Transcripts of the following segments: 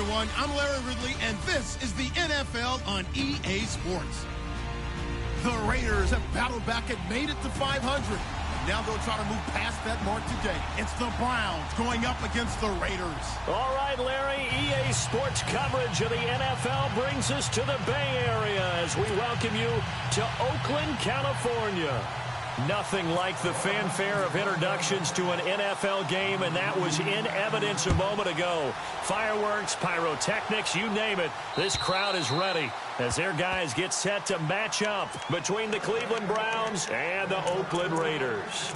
everyone. I'm Larry Ridley, and this is the NFL on EA Sports. The Raiders have battled back and made it to 500. Now they'll try to move past that mark today. It's the Browns going up against the Raiders. All right, Larry, EA Sports coverage of the NFL brings us to the Bay Area as we welcome you to Oakland, California. Nothing like the fanfare of introductions to an NFL game, and that was in evidence a moment ago. Fireworks, pyrotechnics, you name it. This crowd is ready as their guys get set to match up between the Cleveland Browns and the Oakland Raiders.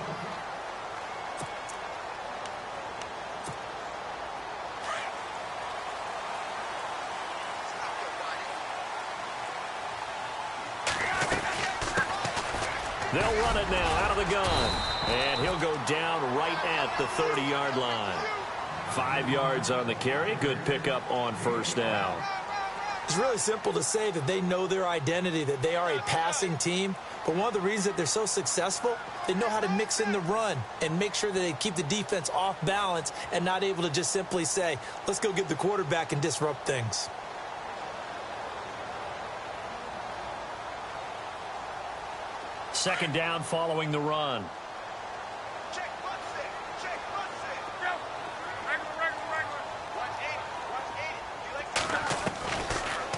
They'll run it now out of the gun. And he'll go down right at the 30-yard line. 5 yards on the carry. Good pickup on first down. It's really simple to say that they know their identity, that they are a passing team. But one of the reasons that they're so successful, they know how to mix in the run and make sure that they keep the defense off balance and not able to just simply say, let's go get the quarterback and disrupt things. Second down following the run.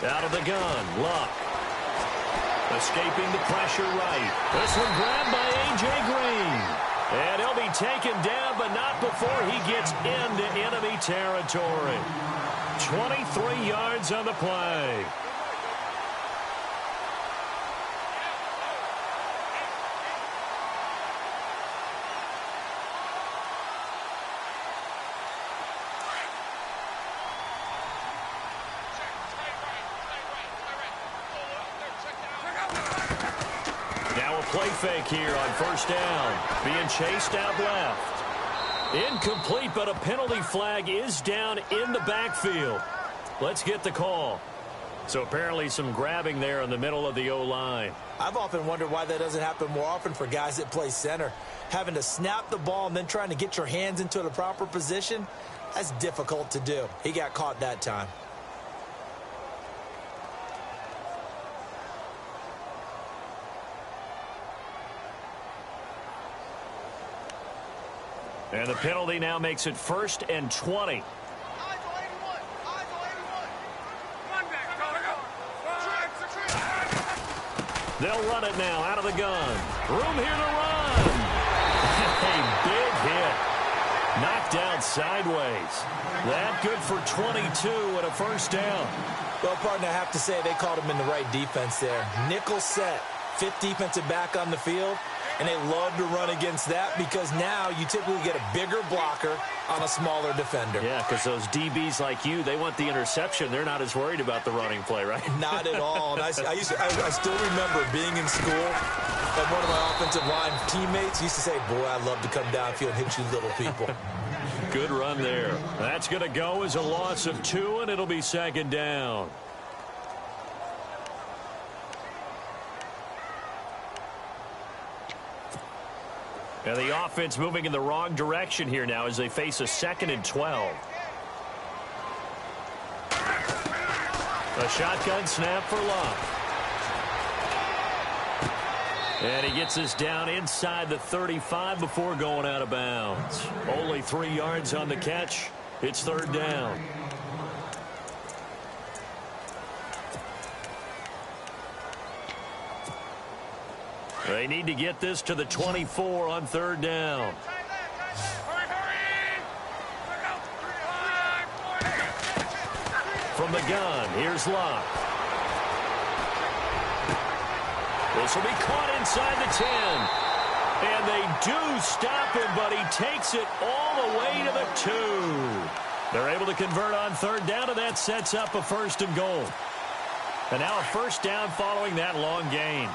Out of the gun, Luck. Escaping the pressure right. This one grabbed by A.J. Green. And he'll be taken down, but not before he gets into enemy territory. 23 yards on the play. Play fake here on first down. Being chased out left. Incomplete, but a penalty flag is down in the backfield. Let's get the call. So apparently some grabbing there in the middle of the O-line. I've often wondered why that doesn't happen more often for guys that play center. Having to snap the ball and then trying to get your hands into the proper position, that's difficult to do. He got caught that time. And the penalty now makes it 1st and 20. They'll run it now out of the gun. Room here to run. A big hit. Knocked out sideways. That good for 22 and a first down. Well, partner, I have to say they called him in the right defense there. Nickel set. 5th defensive back on the field. And they love to run against that because now you typically get a bigger blocker on a smaller defender. Yeah, because those DBs like you, they want the interception. They're not as worried about the running play, right? Not at all. And I still remember being in school and one of my offensive line teammates used to say, boy, I'd love to come downfield and hit you little people. Good run there. That's going to go as a loss of 2, and it'll be 2nd down. And the offense moving in the wrong direction here now as they face a 2nd and 12. A shotgun snap for Luck. And he gets this down inside the 35 before going out of bounds. Only 3 yards on the catch. It's 3rd down. They need to get this to the 24 on 3rd down. From the gun, here's Luck. This will be caught inside the 10. And they do stop him, but he takes it all the way to the 2. They're able to convert on 3rd down, and that sets up a 1st and goal. And now a 1st down following that long gain.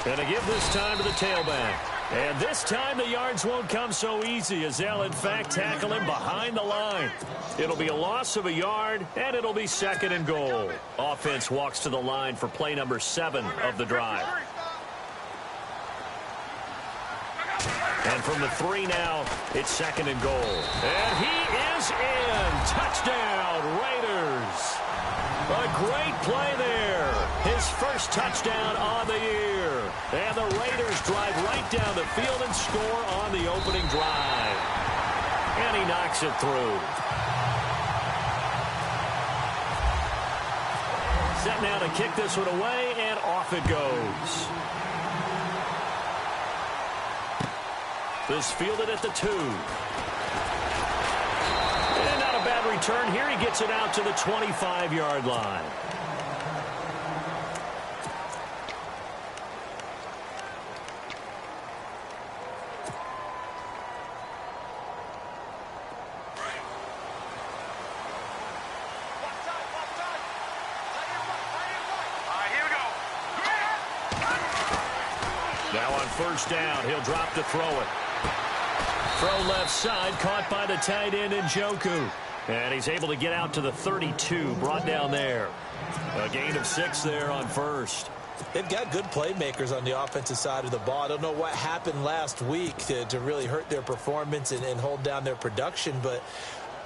And to give this time to the tailback. And this time the yards won't come so easy as they'll in fact tackle him behind the line. It'll be a loss of a yard, and it'll be 2nd and goal. Offense walks to the line for play number 7 of the drive. And from the 3 now, it's 2nd and goal. And he is in. Touchdown, Raiders. A great play there. His first touchdown on the year. And the Raiders drive right down the field and score on the opening drive. And he knocks it through. Set now to kick this one away, and off it goes. This fielded at the 2. And not a bad return here. He gets it out to the 25-yard line. Now on first down, he'll drop to throw it. Throw left side, caught by the tight end Njoku. And he's able to get out to the 32, brought down there. A gain of 6 there on first. They've got good playmakers on the offensive side of the ball. I don't know what happened last week to really hurt their performance and hold down their production, but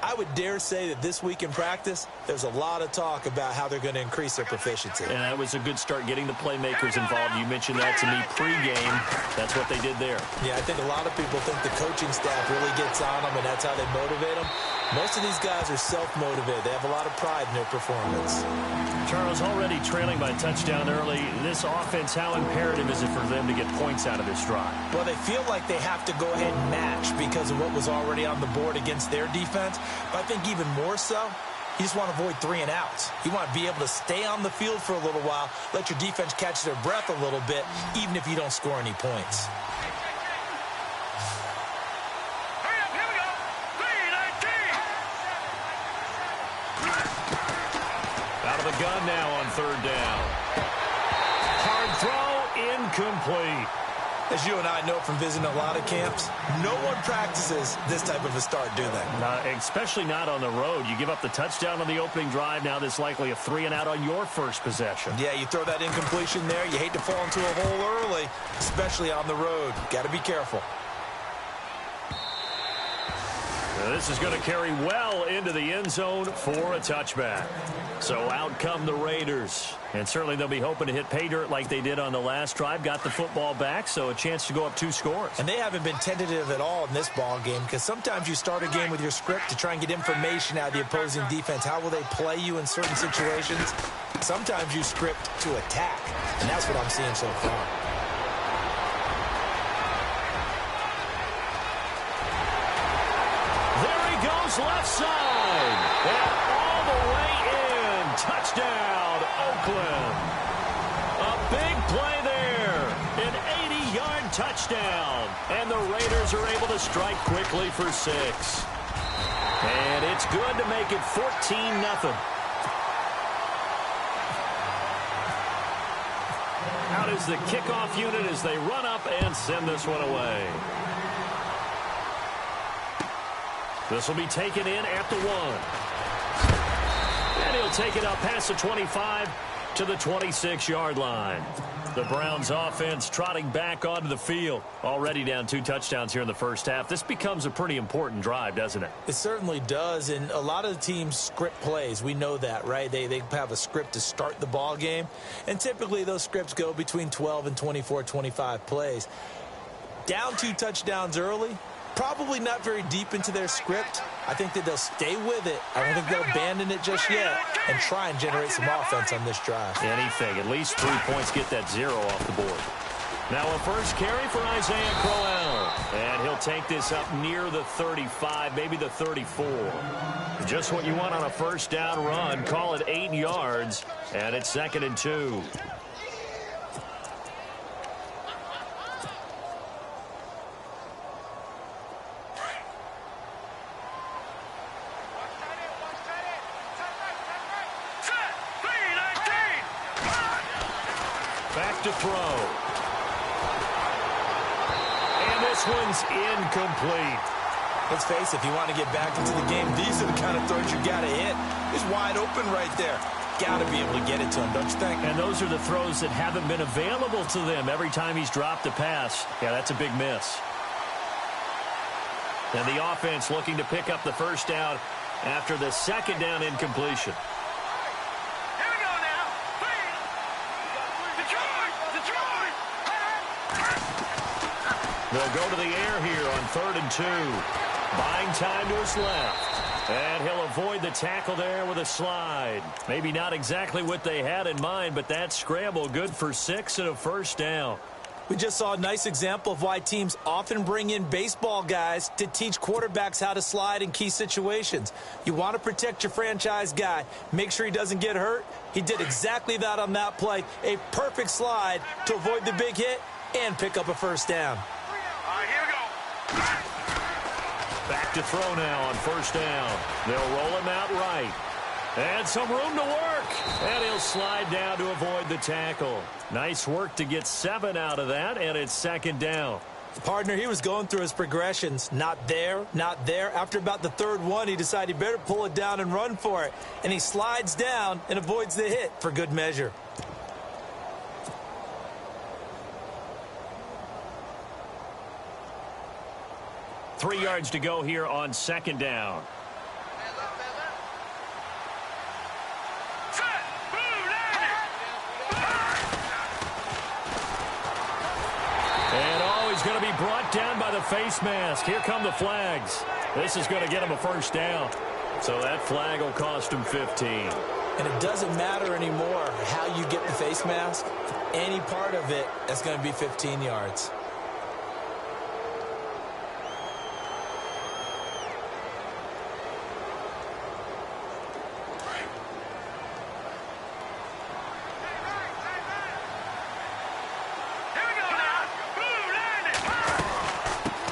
I would dare say that this week in practice, there's a lot of talk about how they're going to increase their proficiency. And that was a good start getting the playmakers involved. You mentioned that to me pregame. That's what they did there. Yeah, I think a lot of people think the coaching staff really gets on them, and that's how they motivate them. Most of these guys are self-motivated. They have a lot of pride in their performance. Charles, already trailing by touchdown early. This offense, how imperative is it for them to get points out of this drive? Well, they feel like they have to go ahead and match because of what was already on the board against their defense. But I think even more so, you just want to avoid 3 and outs. You want to be able to stay on the field for a little while, let your defense catch their breath a little bit, even if you don't score any points. Out of the gun now on 3rd down. Hard throw, incomplete. As you and I know from visiting a lot of camps, no one practices this type of a start, do they? Especially not on the road. You give up the touchdown on the opening drive. Now there's likely a 3 and out on your first possession. Yeah, you throw that incompletion there. You hate to fall into a hole early, especially on the road. Got to be careful. This is going to carry well into the end zone for a touchback. So out come the Raiders. And certainly they'll be hoping to hit pay dirt like they did on the last drive. Got the football back, so a chance to go up 2 scores. And they haven't been tentative at all in this ball game because sometimes you start a game with your script to try and get information out of the opposing defense. How will they play you in certain situations? Sometimes you script to attack, and that's what I'm seeing so far. Goes left side and all the way in. Touchdown, Oakland. A big play there. An 80-yard touchdown. And the Raiders are able to strike quickly for 6. And it's good to make it 14-0. Out is the kickoff unit as they run up and send this one away. This will be taken in at the 1. And he'll take it up past the 25 to the 26-yard line. The Browns offense trotting back onto the field. Already down 2 touchdowns here in the first half. This becomes a pretty important drive, doesn't it? It certainly does, and a lot of the teams script plays. We know that, right? They have a script to start the ball game, and typically those scripts go between 12 and 24, 25 plays. Down 2 touchdowns early. Probably not very deep into their script. I think that they'll stay with it. I don't think they'll abandon it just yet and try and generate some offense on this drive. Anything. At least 3 points, get that 0 off the board. Now a first carry for Isaiah Crowell. And he'll take this up near the 35, maybe the 34. Just what you want on a first down run. Call it 8 yards. And it's 2nd and 2. To throw. And this one's incomplete. Let's face it, if you want to get back into the game, these are the kind of throws you got to hit. He's wide open right there. Got to be able to get it to him, don't you think? And those are the throws that haven't been available to them every time he's dropped a pass. Yeah, that's a big miss. And the offense looking to pick up the first down after the second down incompletion. Here we go now. Detroit! They'll go to the air here on 3rd and 2. Buying time to his left. And he'll avoid the tackle there with a slide. Maybe not exactly what they had in mind, but that scramble good for 6 and a first down. We just saw a nice example of why teams often bring in baseball guys to teach quarterbacks how to slide in key situations. You want to protect your franchise guy. Make sure he doesn't get hurt. He did exactly that on that play. A perfect slide to avoid the big hit and pick up a first down. All right, here we go. Back to throw now on first down. They'll roll him out right. And some room to work. And he'll slide down to avoid the tackle. Nice work to get 7 out of that, and it's 2nd down. Partner, he was going through his progressions. Not there, not there. After about the 3rd one, he decided he better pull it down and run for it. And he slides down and avoids the hit for good measure. Three yards to go here on 2nd down. And he's going to be brought down by the face mask. Here come the flags. This is going to get him a first down. So that flag will cost him 15. And it doesn't matter anymore how you get the face mask. Any part of it, that's going to be 15 yards.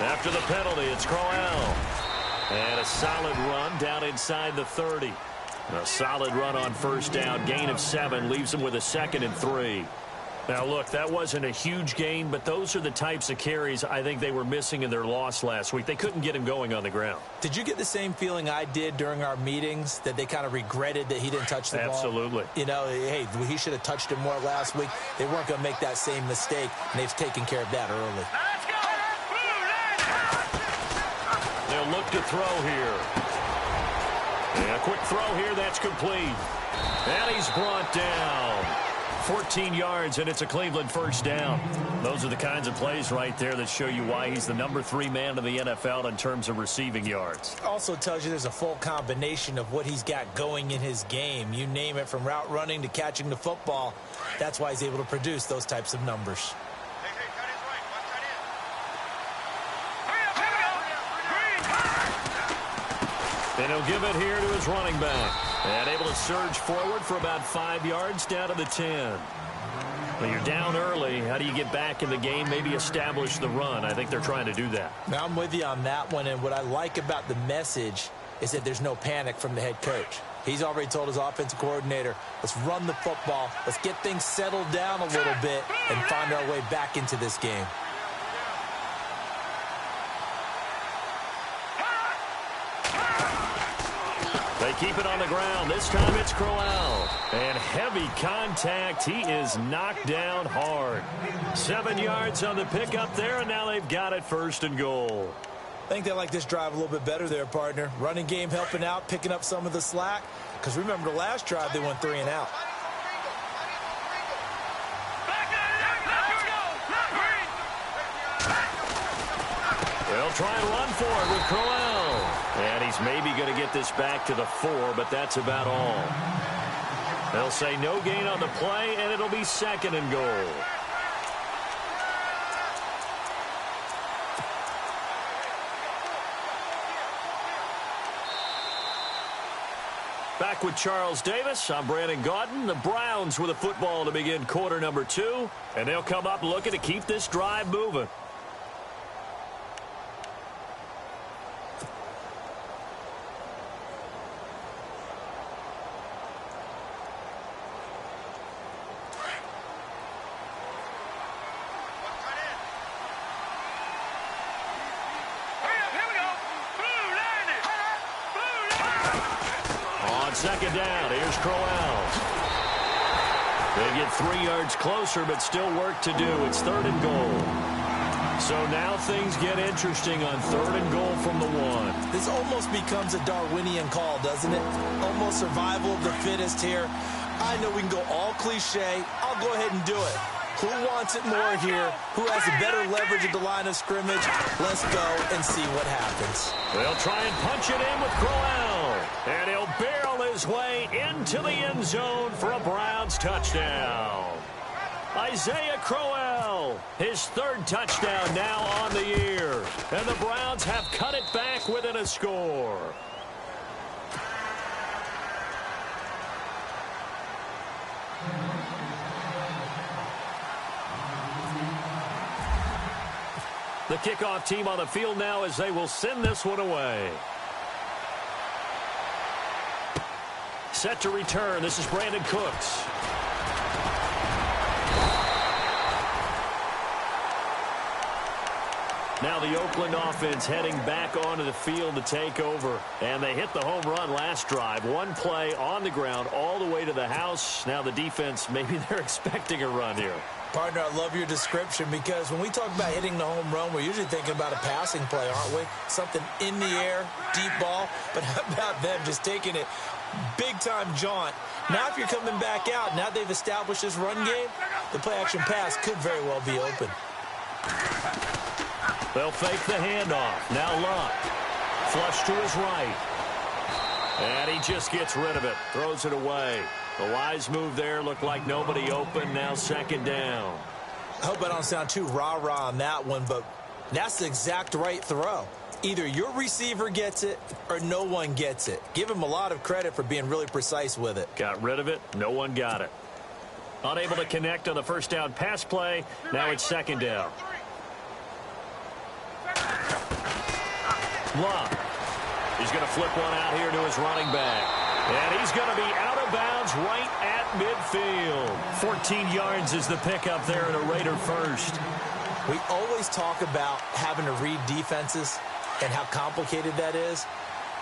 After the penalty, it's Crowell. And a solid run down inside the 30. A solid run on first down. Gain of 7 leaves him with a 2nd and 3. Now, look, that wasn't a huge gain, but those are the types of carries I think they were missing in their loss last week. They couldn't get him going on the ground. Did you get the same feeling I did during our meetings, that they kind of regretted that he didn't touch the ball? Absolutely. You know, hey, he should have touched it more last week. They weren't going to make that same mistake, and they've taken care of that early. Let's go. They'll look to throw here. And a quick throw here, that's complete. And he's brought down. 14 yards, and it's a Cleveland first down. Those are the kinds of plays right there that show you why he's the number 3 man in the NFL in terms of receiving yards. Also tells you there's a full combination of what he's got going in his game. You name it, from route running to catching the football. That's why he's able to produce those types of numbers. And he'll give it here to his running back. And able to surge forward for about 5 yards down to the 10. Well, you're down early. How do you get back in the game? Maybe establish the run. I think they're trying to do that. Now, I'm with you on that one. And what I like about the message is that there's no panic from the head coach. He's already told his offensive coordinator, let's run the football. Let's get things settled down a little bit and find our way back into this game. They keep it on the ground. This time it's Crowell. And heavy contact. He is knocked down hard. 7 yards on the pickup there, and now they've got it 1st and goal. I think they like this drive a little bit better there, partner. Running game helping out, picking up some of the slack. Because remember the last drive, they went 3 and out. They'll try and run for it with Crowell. And he's maybe going to get this back to the 4, but that's about all. They'll say no gain on the play, and it'll be 2nd and goal. Back with Charles Davis. I'm Brandon Gaudin. The Browns with a football to begin quarter number 2. And they'll come up looking to keep this drive moving. Second down, here's Crowell. They get 3 yards closer, but still work to do. It's 3rd and goal. So now things get interesting on 3rd and goal from the 1. This almost becomes a Darwinian call, doesn't it? Almost survival of the fittest here. I know we can go all cliche. I'll go ahead and do it. Who wants it more here? Who has the better leverage at the line of scrimmage? Let's go and see what happens. They'll try and punch it in with Crowell. And he'll barrel his way into the end zone for a Browns touchdown. Isaiah Crowell, his 3rd touchdown now on the year. And the Browns have cut it back within a score. The kickoff team on the field now as they will send this one away. Set to return. This is Brandon Cooks. Now the Oakland offense heading back onto the field to take over. And they hit the home run last drive. One play on the ground all the way to the house. Now the defense, maybe they're expecting a run here. Partner, I love your description because when we talk about hitting the home run, we're usually thinking about a passing play, aren't we? Something in the air, deep ball. But how about them just taking it big-time jaunt? Now if you're coming back out, now they've established this run game, the play-action pass could very well be open. They'll fake the handoff. Now Luck. Flush to his right. And he just gets rid of it. Throws it away. The wise move there. Looked like nobody open. Now 2nd down. I hope I don't sound too rah-rah on that one, but that's the exact right throw. Either your receiver gets it or no one gets it. Give him a lot of credit for being really precise with it. Got rid of it. No one got it. Unable to connect on the 1st down pass play. Now it's 2nd down. Luck. He's going to flip one out here to his running back. And he's going to be out of bounds right at midfield. 14 yards is the pickup there and a Raider first. We always talk about having to read defenses and how complicated that is.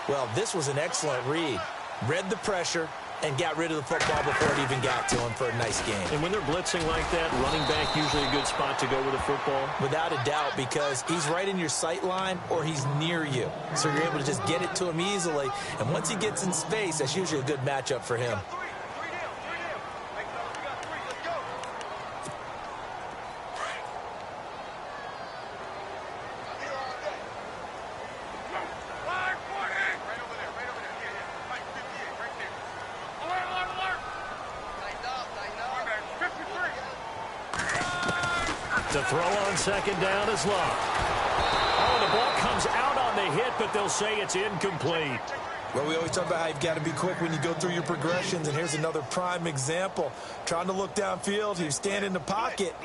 Well, this was an excellent read. Read the pressure and got rid of the football before it even got to him for a nice game. And when they're blitzing like that, running back usually a good spot to go with the football? Without a doubt, because he's right in your sight line or he's near you. So you're able to just get it to him easily. And once he gets in space, that's usually a good matchup for him. To throw on 2nd down is Luck. Oh, the ball comes out on the hit, but they'll say it's incomplete. Well, we always talk about how you've got to be quick when you go through your progressions, and here's another prime example. Trying to look downfield, he was standing in the pocket,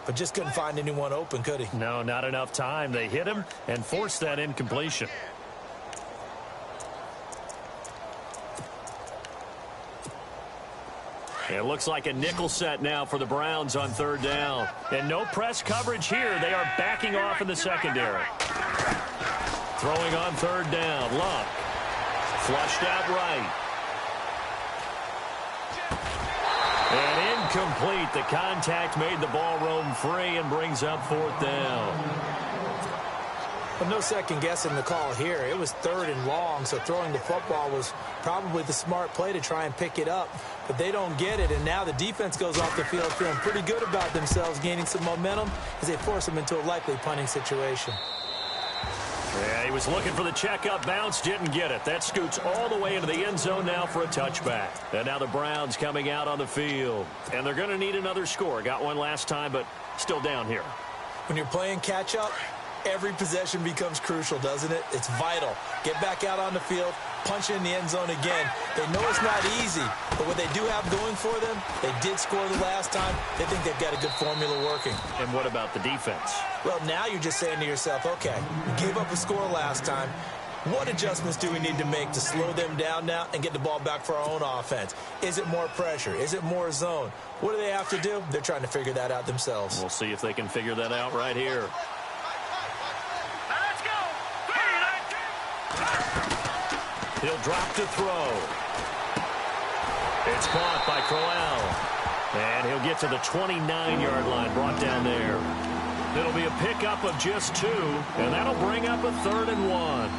but just couldn't find anyone open, could he? No, not enough time. They hit him and forced that incompletion. It looks like a nickel set now for the Browns on 3rd down. And no press coverage here. They are backing off in the secondary. Throwing on 3rd down. Luck. Flushed out right. And incomplete. The contact made the ball roam free and brings up 4th down. Well, no second guessing the call here. It was 3rd and long, so throwing the football was probably the smart play to try and pick it up. But they don't get it, and now the defense goes off the field feeling pretty good about themselves, gaining some momentum as they force them into a likely punting situation. Yeah, he was looking for the checkup bounce, didn't get it. That scoots all the way into the end zone now for a touchback. And now the Browns coming out on the field. And they're going to need another score. Got one last time, but still down here. When you're playing catch-up, every possession becomes crucial, doesn't it? It's vital. Get back out on the field, punch it in the end zone again. They know it's not easy, but what they do have going for them, they did score the last time. They think they've got a good formula working. And what about the defense? Well, now you're just saying to yourself, okay, we gave up a score last time. What adjustments do we need to make to slow them down now and get the ball back for our own offense? Is it more pressure? Is it more zone? What do they have to do? They're trying to figure that out themselves. We'll see if they can figure that out right here. He'll drop to throw. It's caught by Crowell. And he'll get to the 29-yard line, brought down there. It'll be a pickup of just 2, and that'll bring up a 3rd and 1.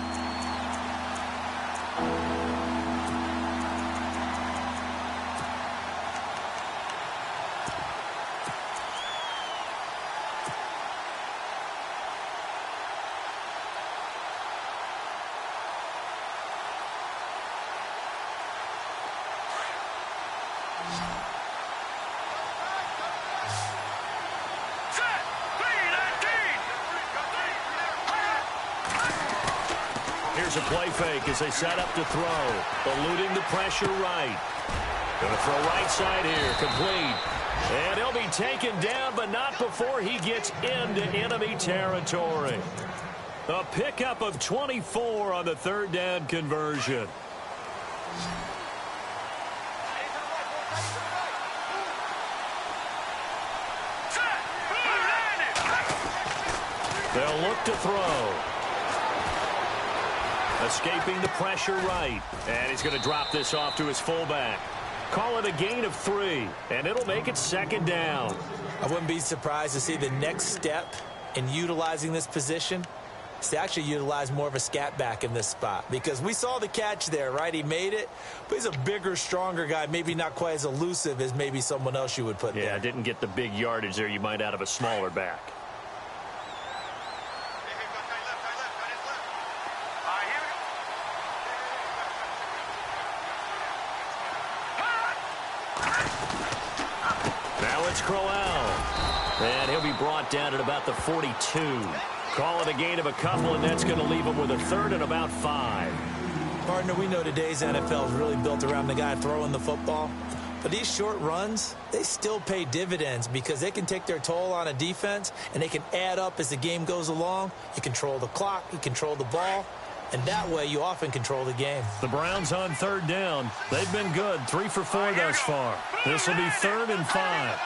Here's a play fake as they set up to throw. Eluding the pressure right. Going to throw right side here. Complete. And he'll be taken down, but not before he gets into enemy territory. A pickup of 24 on the 3rd down conversion. They'll look to throw. Escaping the pressure right. And he's going to drop this off to his fullback. Call it a gain of 3, and it'll make it 2nd down. I wouldn't be surprised to see the next step in utilizing this position is to actually utilize more of a scat back in this spot. Because we saw the catch there, right? He made it, but he's a bigger, stronger guy, maybe not quite as elusive as maybe someone else you would put there. Yeah, didn't get the big yardage there you might out of a smaller back. And he'll be brought down at about the 42. Call it a gain of a couple, and that's going to leave him with a 3rd and about 5. Partner, we know today's NFL is really built around the guy throwing the football. But these short runs, they still pay dividends because they can take their toll on a defense, and they can add up as the game goes along. You control the clock, you control the ball, and that way you often control the game. The Browns on 3rd down. They've been good, 3 for 4 thus far. This will be 3rd and 5.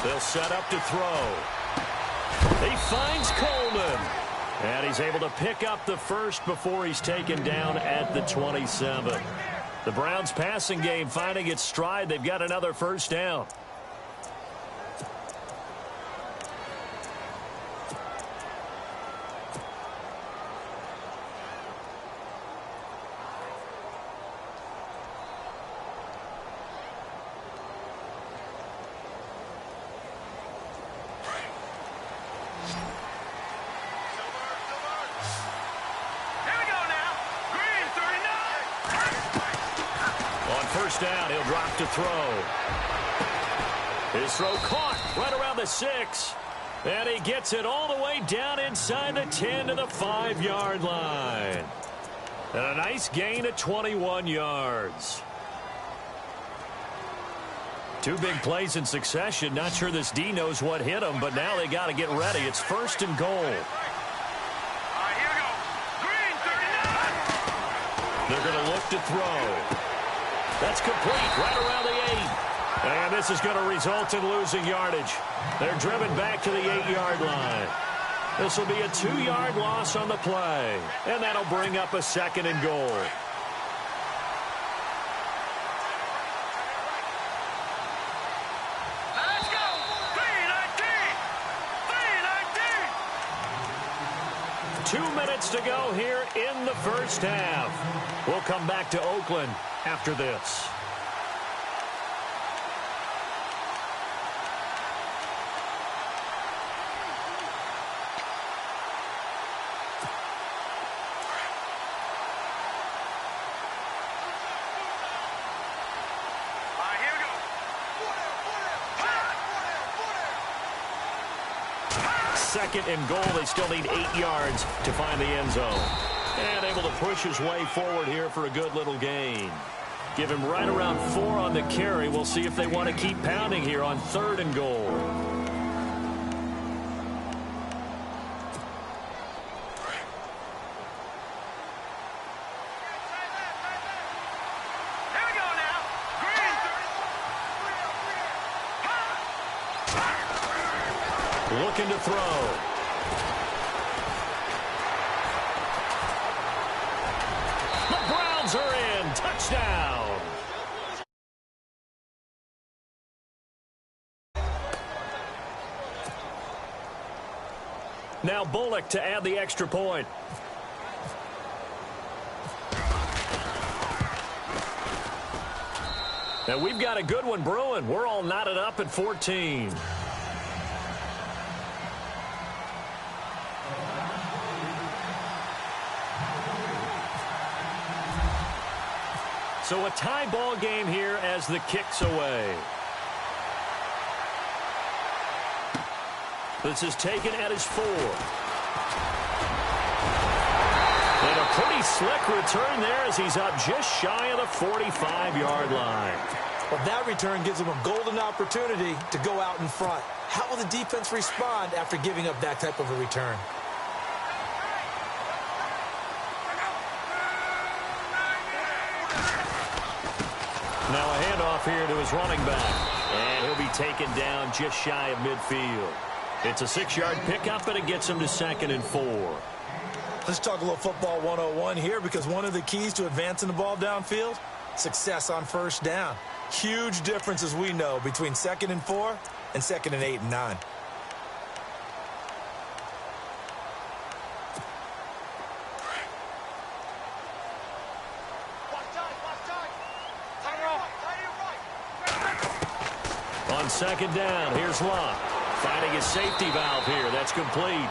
They'll set up to throw. He finds Coleman. And he's able to pick up the 1st before he's taken down at the 27. The Browns passing game finding its stride. They've got another 1st down. Down, he'll drop to throw. His throw caught right around the 6. And he gets it all the way down inside the 10 to the 5-yard line. And a nice gain of 21 yards. 2 big plays in succession. Not sure this D knows what hit him, but now they got to get ready. It's 1st and goal. Here we go. Green, 39. They're going to look to throw. That's complete right around the 8. And this is going to result in losing yardage. They're driven back to the 8-yard line. This will be a 2-yard loss on the play. And that'll bring up a 2nd and goal. Let's go. 3-19. 2 minutes to go here in the 1st half. We'll come back to Oakland after this. Here we go. 2nd and goal. They still need 8 yards to find the end zone. And able to push his way forward here for a good little gain. Give him right around 4 on the carry. We'll see if they want to keep pounding here on 3rd and goal. Here we go now. Green, 30. Looking to throw. The Browns are in. Touchdown. Now Bullock to add the extra point. And we've got a good one brewing. We're all knotted up at 14. So a tie ball game here as the kick's away. This is taken at his 4. And a pretty slick return there as he's up just shy of the 45-yard line. Well, that return gives him a golden opportunity to go out in front. How will the defense respond after giving up that type of a return? Now a handoff here to his running back. And he'll be taken down just shy of midfield. It's a 6-yard pickup, and it gets him to 2nd and 4. Let's talk a little football 101 here, because one of the keys to advancing the ball downfield, success on first down. Huge difference, as we know, between 2nd and 4 and 2nd and 8 and 9. On 2nd down, here's Locke. Finding his safety valve here. That's complete.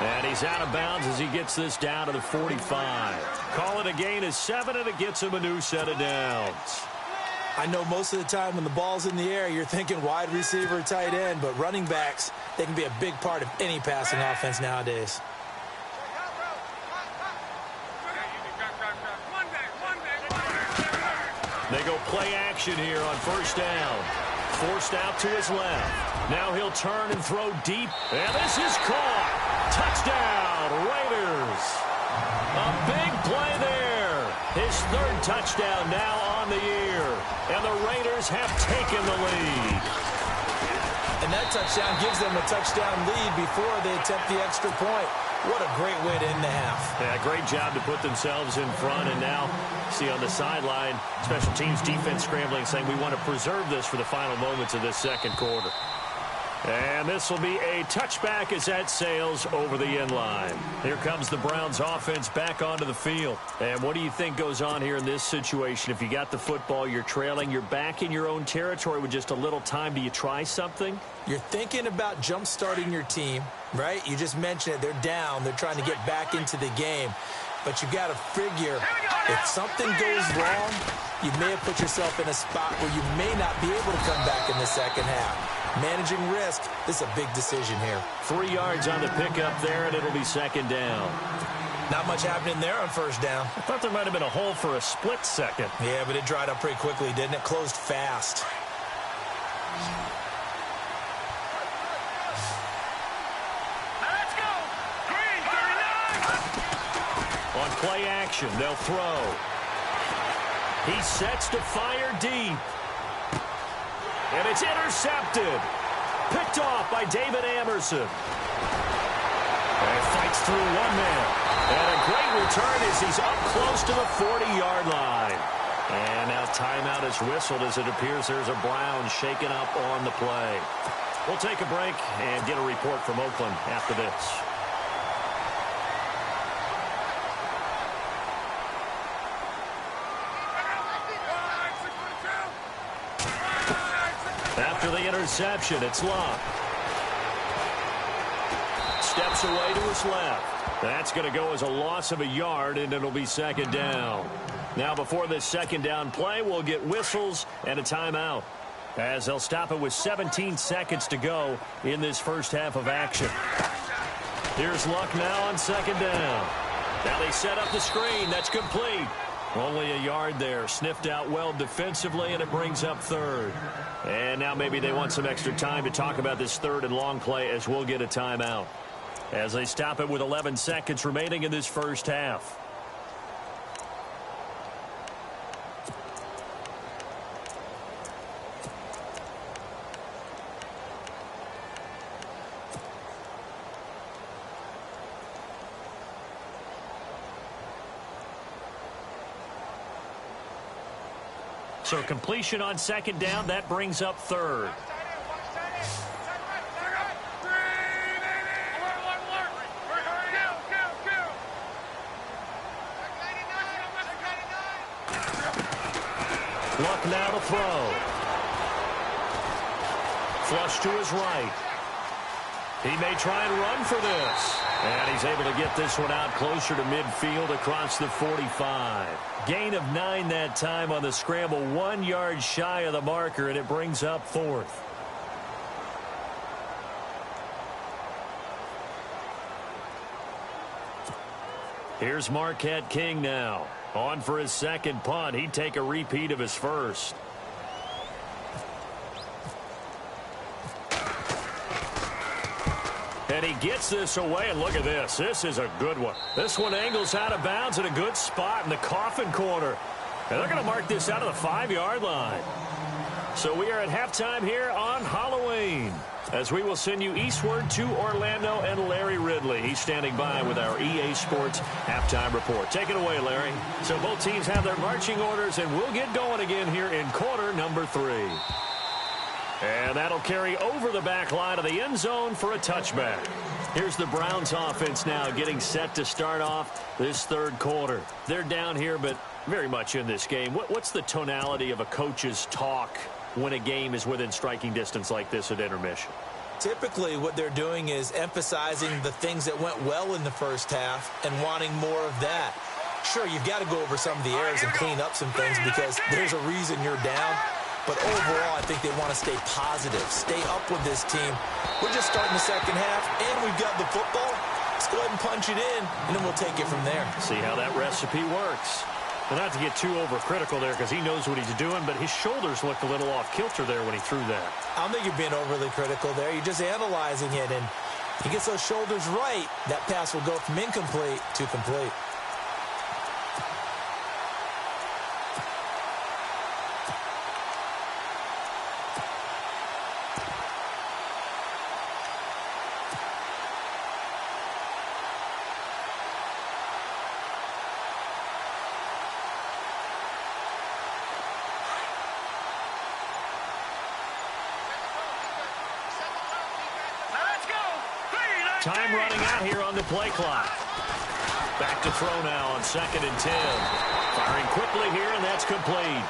And he's out of bounds as he gets this down to the 45. Call it a gain of 7, and it gets him a new set of downs. I know most of the time when the ball's in the air, you're thinking wide receiver, tight end, but running backs, they can be a big part of any passing offense nowadays. They go play action here on first down. Forced out to his left. Now he'll turn and throw deep. And this is caught. Touchdown, Raiders. A big play there. His 3rd touchdown now on the year. And the Raiders have taken the lead. And that touchdown gives them a touchdown lead before they attempt the extra point. What a great way to end the half. Yeah, great job to put themselves in front. And now, see on the sideline, special teams defense scrambling, saying we want to preserve this for the final moments of this second quarter. And this will be a touchback as that sails over the end line. Here comes the Browns offense back onto the field. And what do you think goes on here in this situation? If you got the football, you're trailing, you're back in your own territory with just a little time. Do you try something? You're thinking about jump-starting your team, right? You just mentioned it. They're down. They're trying to get back into the game. But you got to figure if something goes wrong, you may have put yourself in a spot where you may not be able to come back in the second half. Managing risk, this is a big decision here. 3 yards on the pickup there, and it'll be 2nd down. Not much happening there on first down. I thought there might have been a hole for a split second. Yeah, but it dried up pretty quickly, didn't it? Closed fast. Let's go. Green, 39. On play action, they'll throw. He sets to fire deep. And it's intercepted. Picked off by David Amerson. And fights through one man. And a great return as he's up close to the 40-yard line. And now timeout is whistled as it appears there's a Brown shaken up on the play. We'll take a break and get a report from Oakland after this. After the interception, it's Locke. Steps away to his left. That's going to go as a loss of a yard, and it'll be 2nd down. Now, before this 2nd down play, we'll get whistles and a timeout, as they'll stop it with 17 seconds to go in this first half of action. Here's Luck now on 2nd down. Now they set up the screen. That's complete. Only a yard there. Sniffed out well defensively, and it brings up 3rd. And now maybe they want some extra time to talk about this 3rd and long play, as we'll get a timeout, as they stop it with 11 seconds remaining in this first half. So completion on 2nd down, that brings up 3rd. Luck now to throw. Flush to his right. He may try and run for this. And he's able to get this one out closer to midfield across the 45. Gain of 9 that time on the scramble. 1 yard shy of the marker, and it brings up 4th. Here's Marquette King now. On for his second punt. He'd take a repeat of his first. And he gets this away, and look at this. This is a good one. This one angles out of bounds at a good spot in the coffin corner. And they're going to mark this out of the 5-yard line. So we are at halftime here on Halloween, as we will send you eastward to Orlando and Larry Ridley. He's standing by with our EA Sports halftime report. Take it away, Larry. So both teams have their marching orders, and we'll get going again here in quarter number 3. And that'll carry over the back line of the end zone for a touchback. Here's the Browns offense now getting set to start off this third quarter. They're down here, but very much in this game. What's the tonality of a coach's talk when a game is within striking distance like this at intermission? Typically, what they're doing is emphasizing the things that went well in the first half and wanting more of that. Sure, you've got to go over some of the errors and clean up some things because there's a reason you're down. But overall, I think they want to stay positive, stay up with this team. We're just starting the second half, and we've got the football. Let's go ahead and punch it in, and then we'll take it from there. See how that recipe works. And not to get too overcritical there because he knows what he's doing, but his shoulders looked a little off kilter there when he threw that. I don't think you're being overly critical there. You're just analyzing it, and he gets those shoulders right. That pass will go from incomplete to complete. Time running out here on the play clock. Back to throw now on 2nd and 10. Firing quickly here, and that's complete.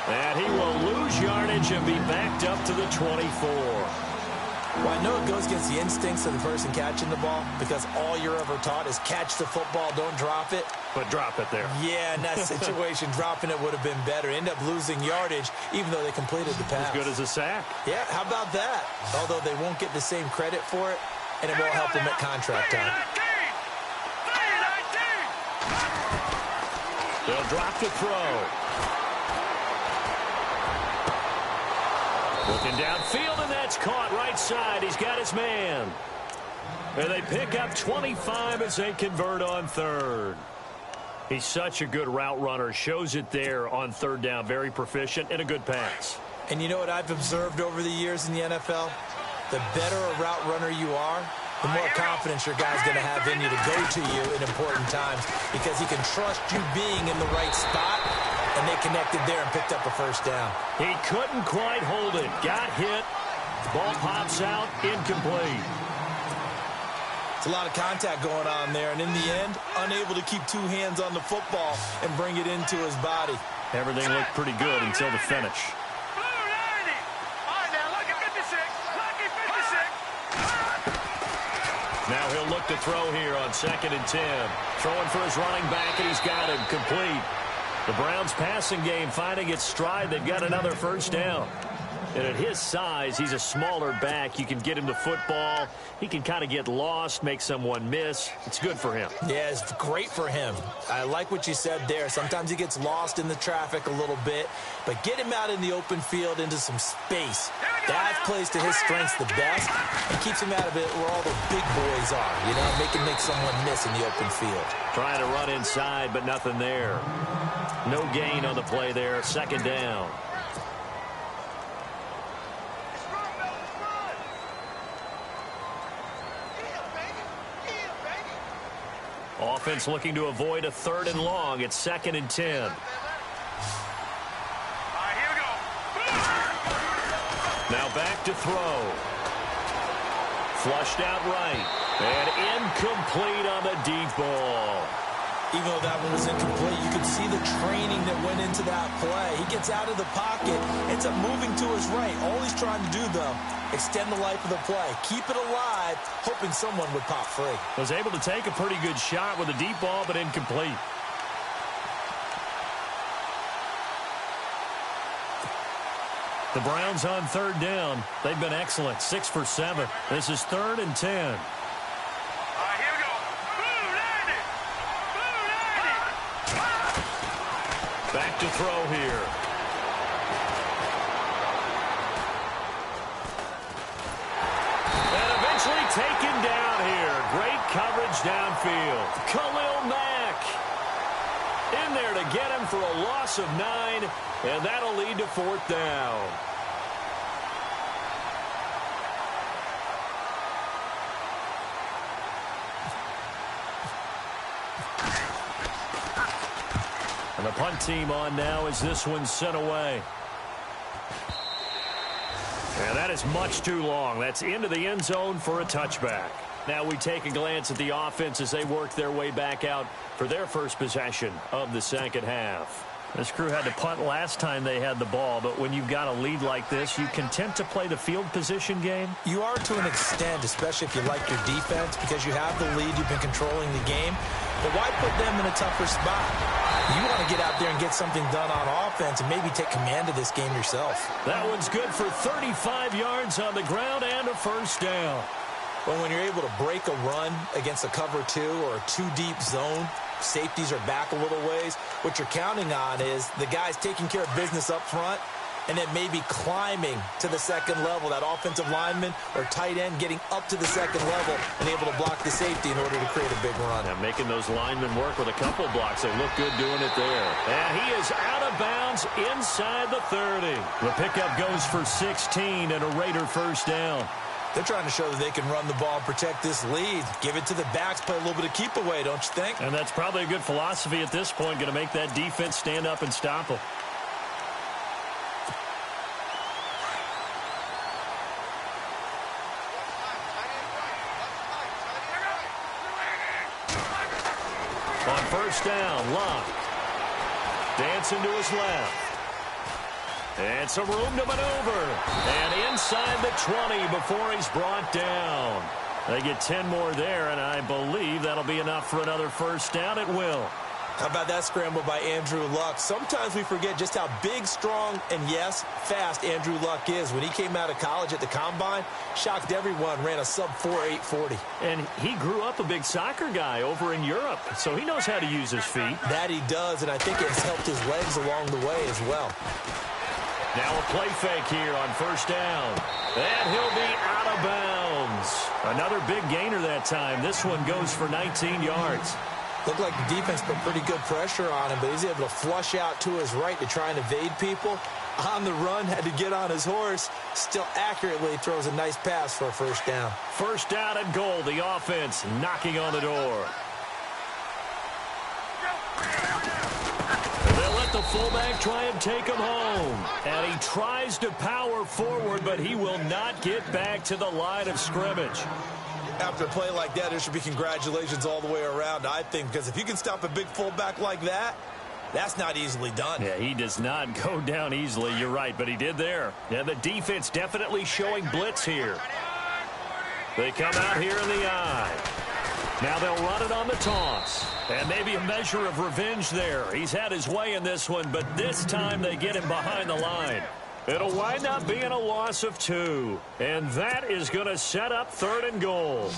And he will lose yardage and be backed up to the 24. Well, I know it goes against the instincts of the person catching the ball because all you're ever taught is catch the football, don't drop it. But drop it there. Yeah, in that situation, dropping it would have been better. End up losing yardage, even though they completed the pass. As good as a sack. Yeah, how about that? Although they won't get the same credit for it, and it won't help them at contract time. They'll drop to throw. Looking downfield, and that's caught right side. He's got his man. And they pick up 25 as they convert on 3rd. He's such a good route runner. Shows it there on 3rd down. Very proficient and a good pass. And you know what I've observed over the years in the NFL? The better a route runner you are, the more confidence your guy's going to have in you to go to you in important times because he can trust you being in the right spot, and they connected there and picked up a first down. He couldn't quite hold it. Got hit. Ball pops out. Incomplete. It's a lot of contact going on there, and in the end, unable to keep 2 hands on the football and bring it into his body. Everything looked pretty good until the finish. Now he'll look to throw here on 2nd and 10. Throwing for his running back, and he's got him complete. The Browns passing game finding its stride. They've got another first down. And at his size, he's a smaller back. You can get him the football. He can kind of get lost, make someone miss. It's good for him. Yeah, it's great for him. I like what you said there. Sometimes he gets lost in the traffic a little bit, but get him out in the open field into some space. That plays to his strengths the best and keeps him out of it where all the big boys are, you know, make someone miss in the open field. Trying to run inside, but nothing there. No gain on the play there. 2nd down. Offense looking to avoid a 3rd and long. It's 2nd and 10. All right, here we go. Now back to throw. Flushed out right. And incomplete on the deep ball. Even though that one was incomplete, you could see the training that went into that play. He gets out of the pocket, ends up moving to his right. All he's trying to do, though, extend the life of the play. Keep it alive, hoping someone would pop free. Was able to take a pretty good shot with a deep ball, but incomplete. The Browns on third down. They've been excellent. 6 for 7. This is 3rd and 10. Here we go. Blue landed. Blue landed. Back to throw here. And eventually taken down here. Great coverage downfield. Khalil Mack in there to get him for a loss of 9, and that'll lead to 4th down. And the punt team on now as this one's sent away. And that is much too long. That's into the end zone for a touchback. Now we take a glance at the offense as they work their way back out for their first possession of the second half. This crew had to punt last time they had the ball, but when you've got a lead like this, you content to play the field position game? You are to an extent, especially if you like your defense, because you have the lead, you've been controlling the game. But why put them in a tougher spot? You want to get out there and get something done on offense and maybe take command of this game yourself. That one's good for 35 yards on the ground and a first down. Well, when you're able to break a run against a cover 2 or a 2-deep zone, safeties are back a little ways. What you're counting on is the guys taking care of business up front and then maybe climbing to the second level, that offensive lineman or tight end getting up to the second level and able to block the safety in order to create a big run. Yeah, making those linemen work with a couple blocks. They look good doing it there. And he is out of bounds inside the 30. The pickup goes for 16 and a Raider first down. They're trying to show that they can run the ball and protect this lead. Give it to the backs, play a little bit of keep away, don't you think? And that's probably a good philosophy at this point, going to make that defense stand up and stop them. On first down, Locke. Dancing to his left. And some room to maneuver. And inside the 20 before he's brought down. They get 10 more there, and I believe that'll be enough for another first down. It will. How about that scramble by Andrew Luck? Sometimes we forget just how big, strong, and, yes, fast Andrew Luck is. When he came out of college at the Combine, shocked everyone, ran a sub-4.8 40. And he grew up a big soccer guy over in Europe, so he knows how to use his feet. That he does, and I think it's helped his legs along the way as well. Now a play fake here on first down. And he'll be out of bounds. Another big gainer that time. This one goes for 19 yards. Looked like the defense put pretty good pressure on him, but he's able to flush out to his right to try and evade people. On the run, had to get on his horse. Still accurately throws a nice pass for a first down. First down and goal. The offense knocking on the door. They'll let the fullback try and take him home. And he tries to power forward, but he will not get back to the line of scrimmage. After a play like that, there should be congratulations all the way around, I think, because if you can stop a big fullback like that, that's not easily done. Yeah, he does not go down easily. You're right, but he did there. Yeah, the defense definitely showing blitz here. They come out here in the eye. Now they'll run it on the toss. And maybe a measure of revenge there. He's had his way in this one, but this time they get him behind the line. It'll wind up being a loss of 2. And that is going to set up 3rd and goal.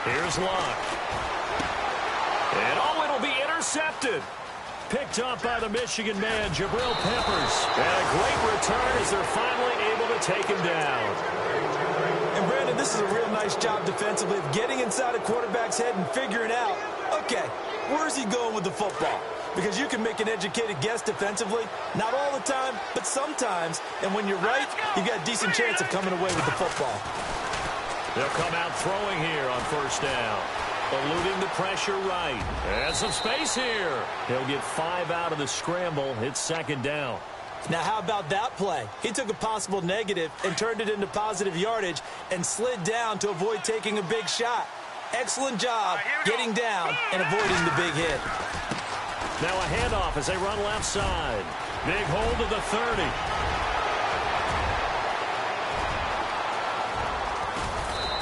Here's Locke. And oh, it'll be intercepted. Picked up by the Michigan man, Jabril Peppers. And a great return as they're finally able to take him down. And, Brandon, this is a real nice job defensively of getting inside a quarterback's head and figuring out, okay, where's he going with the football? Because you can make an educated guess defensively, not all the time, but sometimes. And when you're right, you've got a decent chance of coming away with the football. They'll come out throwing here on first down. Eluding the pressure right. And some space here. He'll get 5 out of the scramble. It's second down. Now, how about that play? He took a possible negative and turned it into positive yardage and slid down to avoid taking a big shot. Excellent job getting down and avoiding the big hit. Now a handoff as they run left side. Big hold of the 30.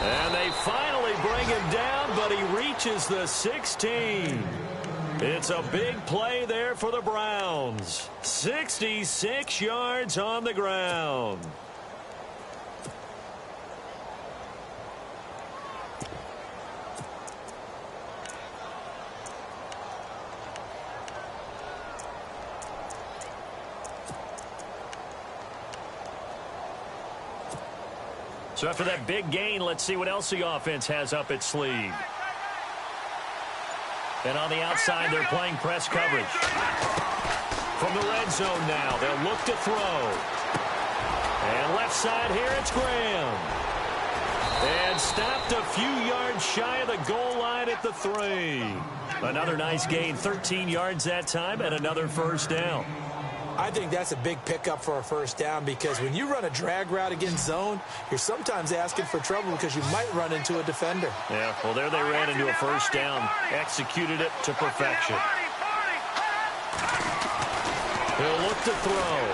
And they finally bring him down, but he reaches the 16. It's a big play there for the Browns. 66 yards on the ground. So after that big gain, let's see what else the offense has up its sleeve. And on the outside, they're playing press coverage. From the red zone now, they'll look to throw. And left side here, it's Graham. And stopped a few yards shy of the goal line at the 3. Another nice gain, 13 yards that time, and another first down. I think that's a big pickup for a first down because when you run a drag route against zone, you're sometimes asking for trouble because you might run into a defender. Yeah, well, there they ran into a first down. Executed it to perfection. He'll look to throw.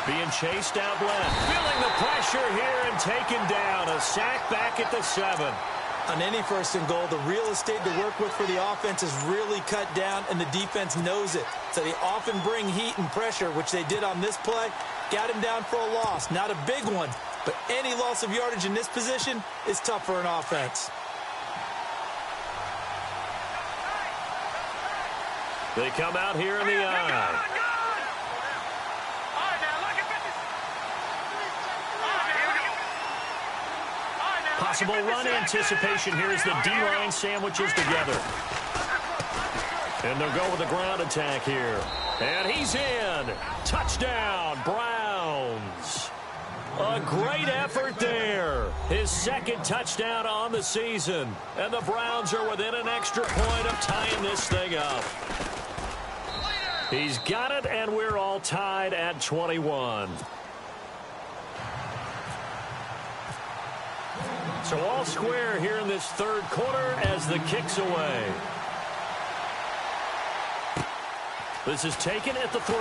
Being chased out left. Feeling the pressure here and taken down. A sack back at the 7. On any first and goal, the real estate to work with for the offense is really cut down, and the defense knows it. So they often bring heat and pressure, which they did on this play. Got him down for a loss. Not a big one, but any loss of yardage in this position is tough for an offense. They come out here in the eye. Possible run anticipation here as the D-line sandwiches together. And they'll go with the ground attack here. And he's in. Touchdown, Browns. A great effort there. His second touchdown on the season. And the Browns are within an extra point of tying this thing up. He's got it, and we're all tied at 21. So all square here in this third quarter as the kick's away. This is taken at the 3.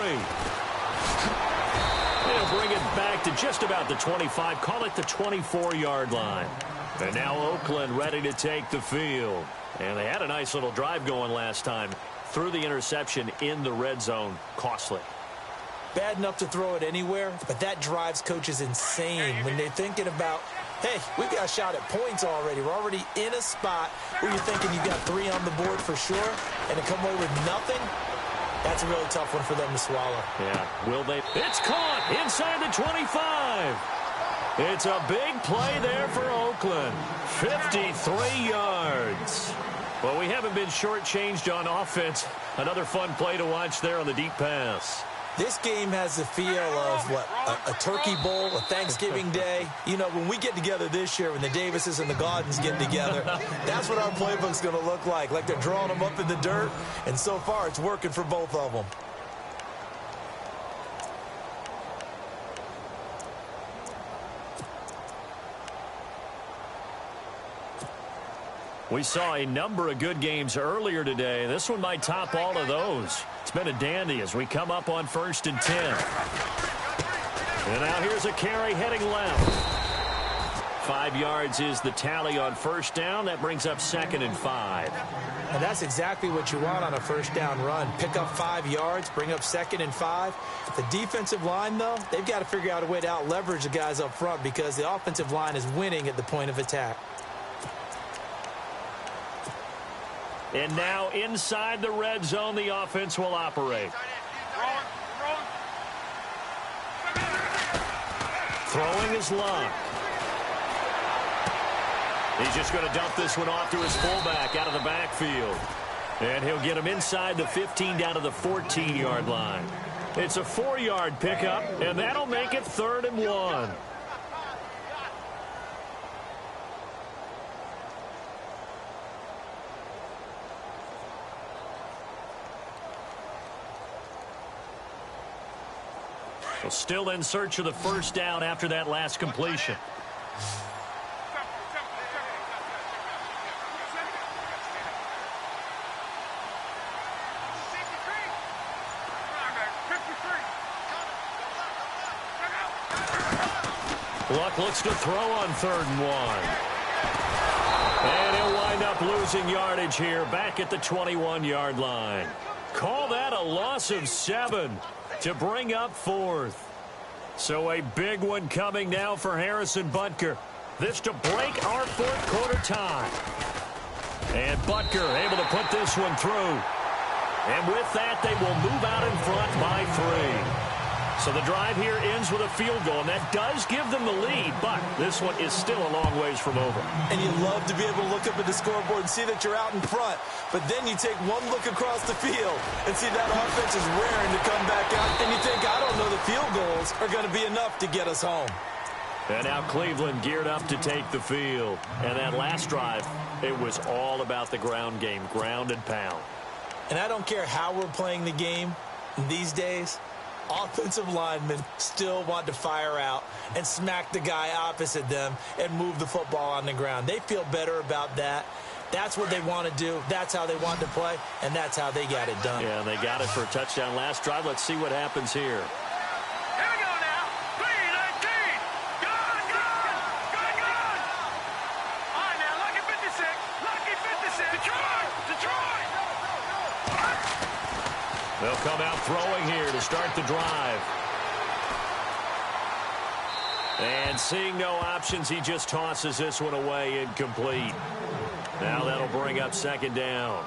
They'll bring it back to just about the 25. Call it the 24-yard line. And now Oakland ready to take the field. And they had a nice little drive going last time. Threw the interception in the red zone. Costly. Bad enough to throw it anywhere, but that drives coaches insane when they're thinking about, hey, we've got a shot at points already. We're already in a spot where you're thinking you've got 3 on the board for sure, and to come away with nothing, that's a really tough one for them to swallow. Yeah, will they? It's caught inside the 25. It's a big play there for Oakland. 53 yards. Well, we haven't been shortchanged on offense. Another fun play to watch there on the deep pass. This game has the feel of, what, a turkey bowl, a Thanksgiving day. You know, when we get together this year, when the Davises and the Gaudens get together, that's what our playbook's going to look like. Like they're drawing them up in the dirt, and so far it's working for both of them. We saw a number of good games earlier today. This one might top all of those. It's been a dandy as we come up on 1st and 10. And now here's a carry heading left. 5 yards is the tally on first down. That brings up 2nd and 5. And that's exactly what you want on a first down run. Pick up 5 yards, bring up 2nd and 5. The defensive line, though, they've got to figure out a way to out-leverage the guys up front because the offensive line is winning at the point of attack. And now inside the red zone, the offense will operate. Throwing is Luck. He's just going to dump this one off to his fullback out of the backfield. And he'll get him inside the 15 down to the 14-yard line. It's a 4-yard pickup, and that'll make it 3rd and 1. Well, still in search of the first down after that last completion. Luck looks to throw on 3rd and 1. And he'll wind up losing yardage here back at the 21-yard line. Call that a loss of 7 to bring up 4th. So a big one coming now for Harrison Butker. This to break our 4th quarter tie. And Butker able to put this one through. And with that, they will move out in front by 3. So the drive here ends with a field goal, and that does give them the lead, but this one is still a long ways from over. And you love to be able to look up at the scoreboard and see that you're out in front, but then you take one look across the field and see that offense is raring to come back out, and you think, I don't know, the field goals are going to be enough to get us home. And now Cleveland geared up to take the field. And that last drive, it was all about the ground game, ground and pound. And I don't care how we're playing the game these days, offensive linemen still want to fire out and smack the guy opposite them and move the football on the ground. They feel better about that. That's what they want to do. That's how they want to play, and that's how they got it done. Yeah, they got it for a touchdown last drive. Let's see what happens here. Here we go now. 3-19. Gone, gone. Gone, gone. All right, now, lucky 56. Lucky 56. Detroit. Detroit. They'll come out throwing here to start the drive. And seeing no options, he just tosses this one away incomplete. Now that'll bring up 2nd down.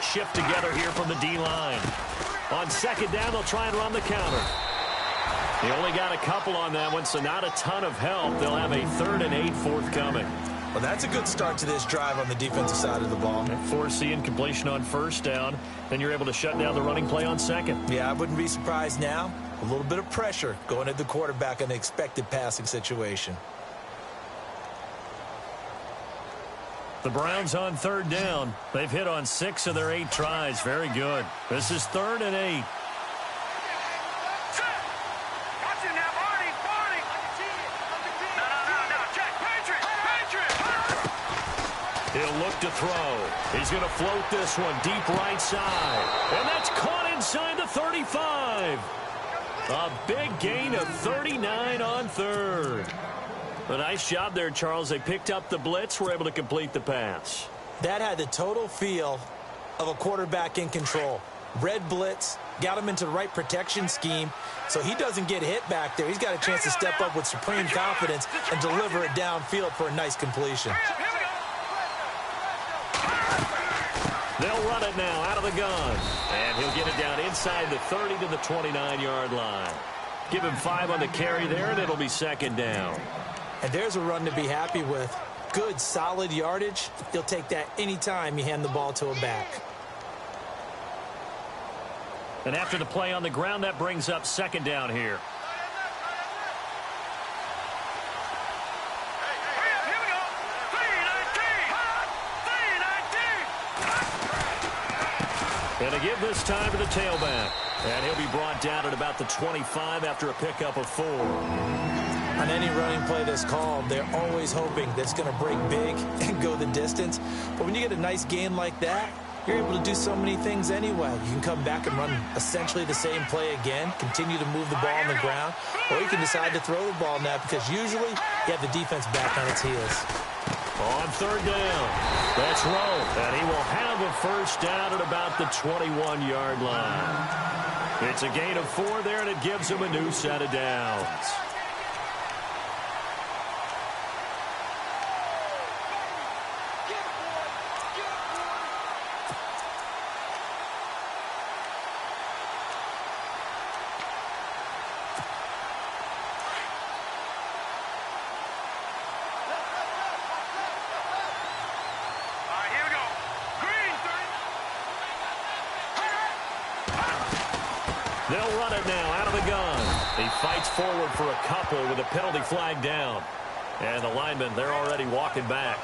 Shift together here from the D-line. On 2nd down, they'll try and run the counter. They only got a couple on that one, so not a ton of help. They'll have a 3rd and 8 forthcoming. Well, that's a good start to this drive on the defensive side of the ball. Foreseeing completion on 1st down, then you're able to shut down the running play on 2nd. Yeah, I wouldn't be surprised now. A little bit of pressure going at the quarterback in an expected passing situation. The Browns on 3rd down. They've hit on 6 of their 8 tries. Very good. This is 3rd and 8. He'll look to throw. He's going to float this one deep right side. And that's caught inside the 35. A big gain of 39 on 3rd. A nice job there, Charles. They picked up the blitz, were able to complete the pass. That had the total feel of a quarterback in control. Red blitz, got him into the right protection scheme, so he doesn't get hit back there. He's got a chance to step up with supreme confidence and deliver it downfield for a nice completion. They'll run it now out of the gun. And he'll get it down inside the 30 to the 29-yard line. Give him 5 on the carry there, and it'll be 2nd down. And there's a run to be happy with. Good, solid yardage. You'll take that anytime you hand the ball to a back. And after the play on the ground, that brings up 2nd down here. Here we go. 3-19. 3-19. And to give this time to the tailback. And he'll be brought down at about the 25 after a pickup of 4. On any running play that's called, they're always hoping that it's going to break big and go the distance. But when you get a nice gain like that, you're able to do so many things anyway. You can come back and run essentially the same play again, continue to move the ball on the ground, or you can decide to throw the ball now because usually you have the defense back on its heels. On 3rd down, that's Rowe, and he will have a first down at about the 21-yard line. It's a gain of 4 there, and it gives him a new set of downs. They'll They'll run it now out of the gun. He fights forward for a couple with a penalty flag down. And the linemen, they're already walking back.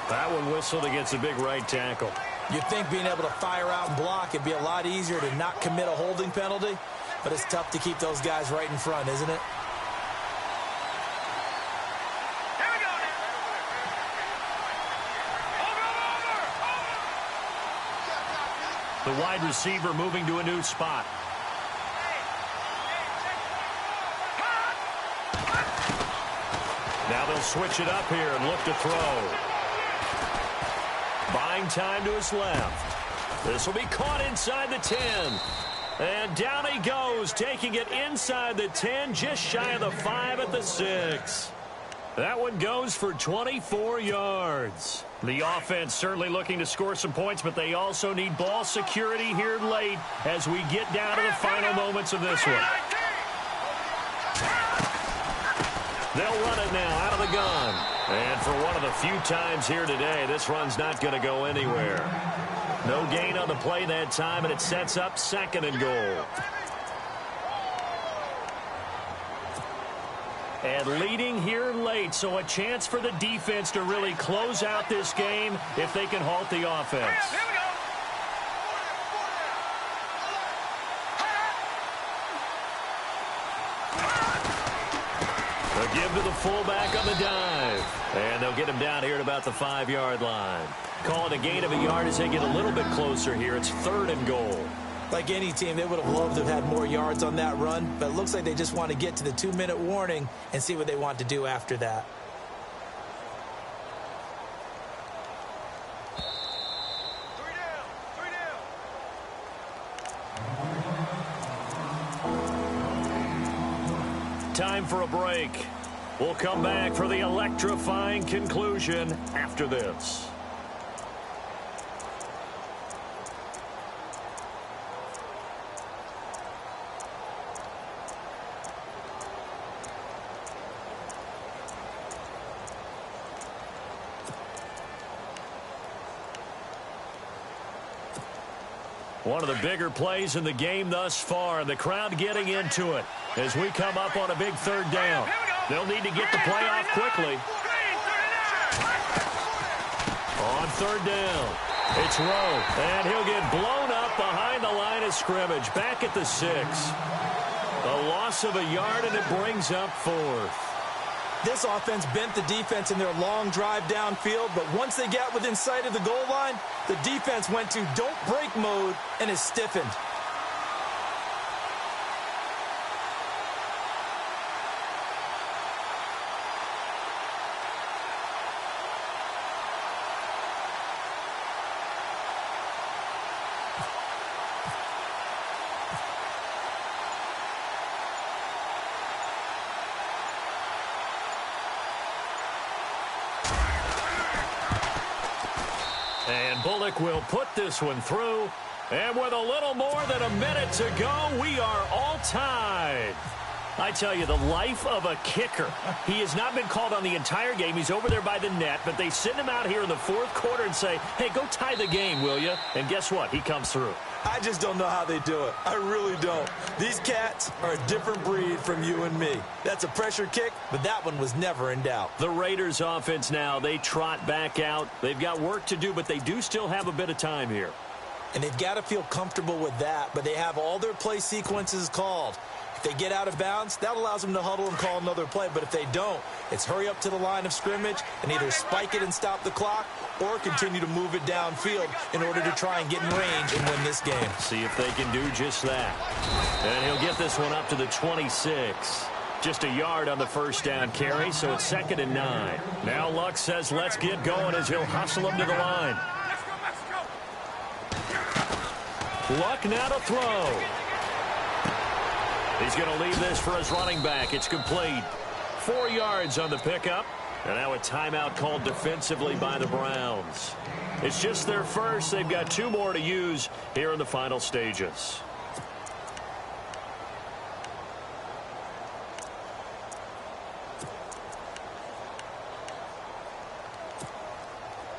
That one whistled against a big right tackle. You'd think being able to fire out and block it'd be a lot easier to not commit a holding penalty, but it's tough to keep those guys right in front, isn't it? Here we go. Over. The wide receiver moving to a new spot. Now they'll switch it up here and look to throw. Buying time to his left. This will be caught inside the 10. And down he goes, taking it inside the 10, just shy of the 5 at the 6. That one goes for 24 yards. The offense certainly looking to score some points, but they also need ball security here late as we get down to the final moments of this one. They'll run it now out of the gun. And for one of the few times here today, this run's not going to go anywhere. No gain on the play that time, and it sets up 2nd and goal. And leading here late, so a chance for the defense to really close out this game if they can halt the offense. They'll give to the fullback on the dive. And they'll get him down here at about the 5-yard line. Call it a gain of a yard as they get a little bit closer here. It's 3rd and goal. Like any team, they would have loved to have had more yards on that run, but it looks like they just want to get to the 2-minute warning and see what they want to do after that. Time for a break. We'll come back for the electrifying conclusion after this. One of the bigger plays in the game thus far, and the crowd getting into it as we come up on a big 3rd down. They'll need to get the play off quickly. On 3rd down, it's Rowe, and he'll get blown up behind the line of scrimmage, back at the 6. A loss of a yard, and it brings up 4th. This offense bent the defense in their long drive downfield, but once they got within sight of the goal line, the defense went to don't break mode and is stiffened. And Bullock will put this one through. And with a little more than a minute to go, we are all tied. I tell you, the life of a kicker. He has not been called on the entire game. He's over there by the net, but they send him out here in the 4th quarter and say, hey, go tie the game, will you? And guess what? He comes through. I just don't know how they do it. I really don't. These cats are a different breed from you and me. That's a pressure kick, but that one was never in doubt. The Raiders offense now, they trot back out. They've got work to do, but they do still have a bit of time here. And they've got to feel comfortable with that, but they have all their play sequences called. If they get out of bounds, that allows them to huddle and call another play. But if they don't, it's hurry up to the line of scrimmage and either spike it and stop the clock or continue to move it downfield in order to try and get in range and win this game. See if they can do just that. And he'll get this one up to the 26. Just a yard on the 1st down carry, so it's 2nd and 9. Now Luck says let's get going as he'll hustle him to the line. Luck now to throw. He's going to leave this for his running back. It's complete. 4 yards on the pickup. And now a timeout called defensively by the Browns. It's just their first. They've got 2 more to use here in the final stages.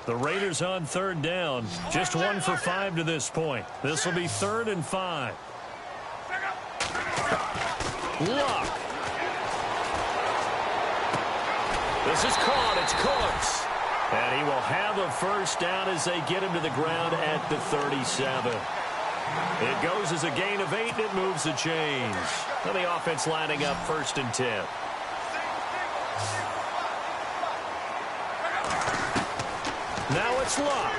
The Raiders on 3rd down. Just 1 for 5 to this point. This will be 3rd and 5. Luck. This is caught. It's Cooks. And he will have a first down as they get him to the ground at the 37. It goes as a gain of 8, and it moves the chains. And the offense lining up 1st and 10. Now it's Luck.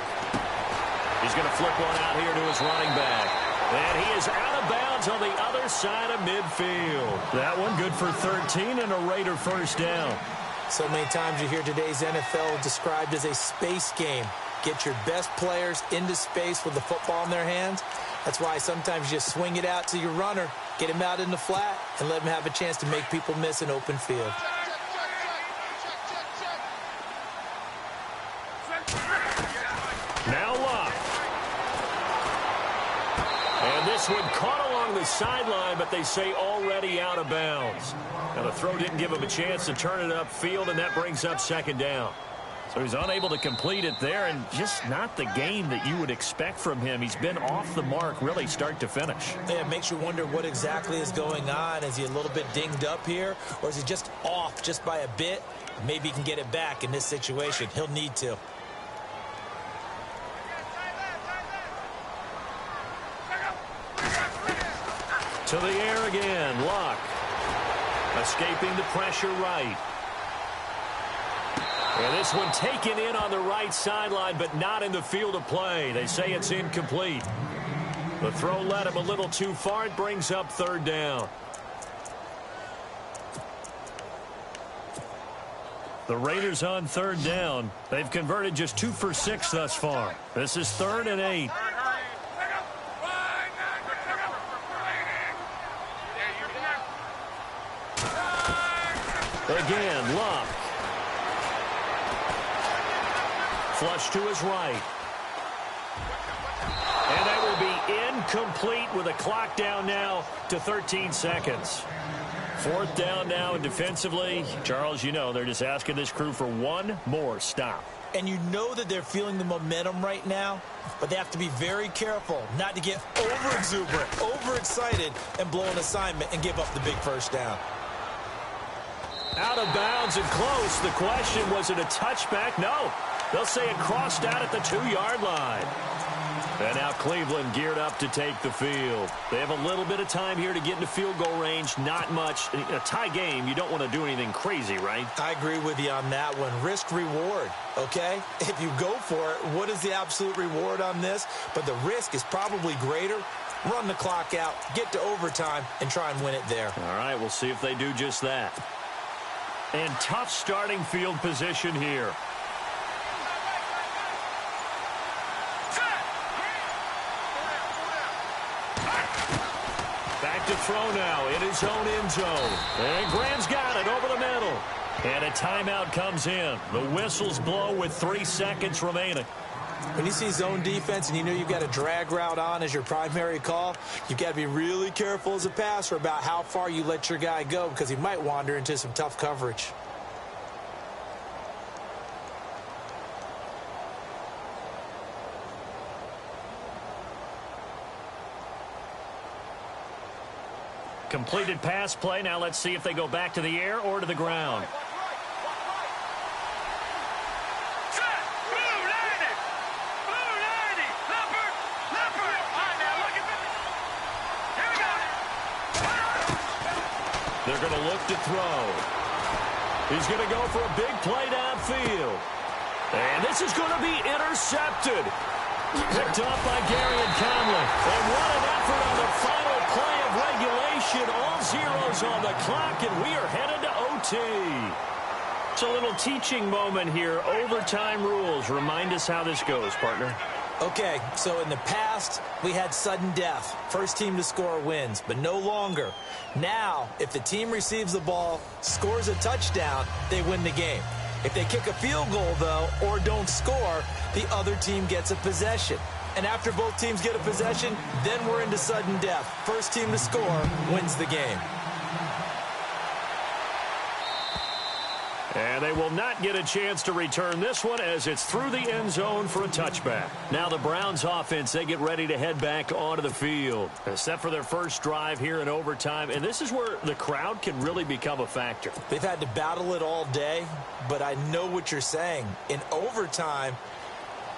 He's going to flip one out here to his running back. And he is out of bounds on the other side of midfield. That one good for 13 and a Raider first down. So many times you hear today's NFL described as a space game. Get your best players into space with the football in their hands. That's why sometimes you just swing it out to your runner, get him out in the flat, and let him have a chance to make people miss an open field. Now Luck. And this one caught along the sideline, but they say already out of bounds. Now the throw didn't give him a chance to turn it upfield, and that brings up 2nd down. So he's unable to complete it there, and just not the game that you would expect from him. He's been off the mark really start to finish. Yeah, it makes you wonder what exactly is going on. Is he a little bit dinged up here, or is he just off just by a bit? Maybe he can get it back in this situation. He'll need to. To the air again, Luck. Escaping the pressure right. And this one taken in on the right sideline, but not in the field of play. They say it's incomplete. The throw led him a little too far. It brings up 3rd down. The Raiders on 3rd down. They've converted just 2 for 6 thus far. This is 3rd and 8. Again, Luck. Flush to his right. And that will be incomplete with a clock down now to 13 seconds. 4th down now, and defensively, Charles, you know, they're just asking this crew for one more stop. And you know that they're feeling the momentum right now, but they have to be very careful not to get over-exuberant, overexcited, and blow an assignment and give up the big first down. Out of bounds and close. The question, was it a touchback? No. They'll say it crossed out at the 2-yard line. And now Cleveland geared up to take the field. They have a little bit of time here to get into field goal range. Not much. In a tie game, you don't want to do anything crazy, right? I agree with you on that one. Risk reward, okay? If you go for it, what is the absolute reward on this? But the risk is probably greater. Run the clock out, get to overtime, and try and win it there. All right, we'll see if they do just that. And tough starting field position here. Back to throw now in his own end zone. And Graham's got it over the middle. And a timeout comes in. The whistles blow with 3 seconds remaining. When you see zone defense and you know you've got a drag route on as your primary call, you've got to be really careful as a passer about how far you let your guy go because he might wander into some tough coverage. Completed pass play. Now let's see if they go back to the air or to the ground. They're going to look to throw. He's going to go for a big play downfield. And this is going to be intercepted. Picked off by Gary and Conley. And what an effort on the final play of regulation. All zeros on the clock, and we are headed to OT. It's a little teaching moment here. Overtime rules. Remind us how this goes, partner. Okay, so in the past, we had sudden death. First team to score wins, but no longer. Now, if the team receives the ball, scores a touchdown, they win the game. If they kick a field goal, though, or don't score, the other team gets a possession. And after both teams get a possession, then we're into sudden death. First team to score wins the game. And they will not get a chance to return this one as it's through the end zone for a touchback. Now the Browns offense, they get ready to head back onto the field. Set for their first drive here in overtime. And this is where the crowd can really become a factor. They've had to battle it all day, but I know what you're saying. In overtime,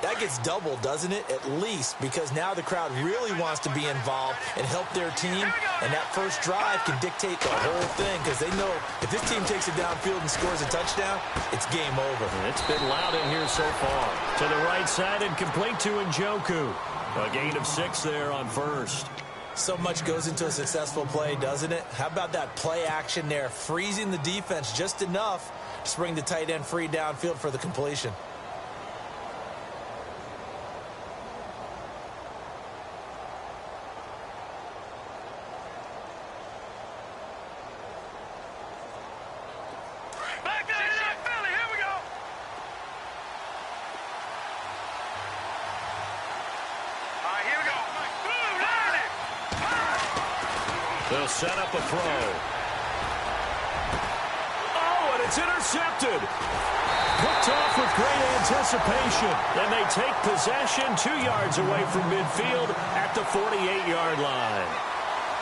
that gets doubled, doesn't it? At least, because now the crowd really wants to be involved and help their team. And that first drive can dictate the whole thing because they know if this team takes it downfield and scores a touchdown, it's game over. And it's been loud in here so far. To the right side and complete to Njoku. A gain of 6 there on first. So much goes into a successful play, doesn't it? How about that play action there, freezing the defense just enough to bring the tight end free downfield for the completion. They'll set up a throw. Oh, and it's intercepted. Picked off with great anticipation. Then they take possession 2 yards away from midfield at the 48-yard line.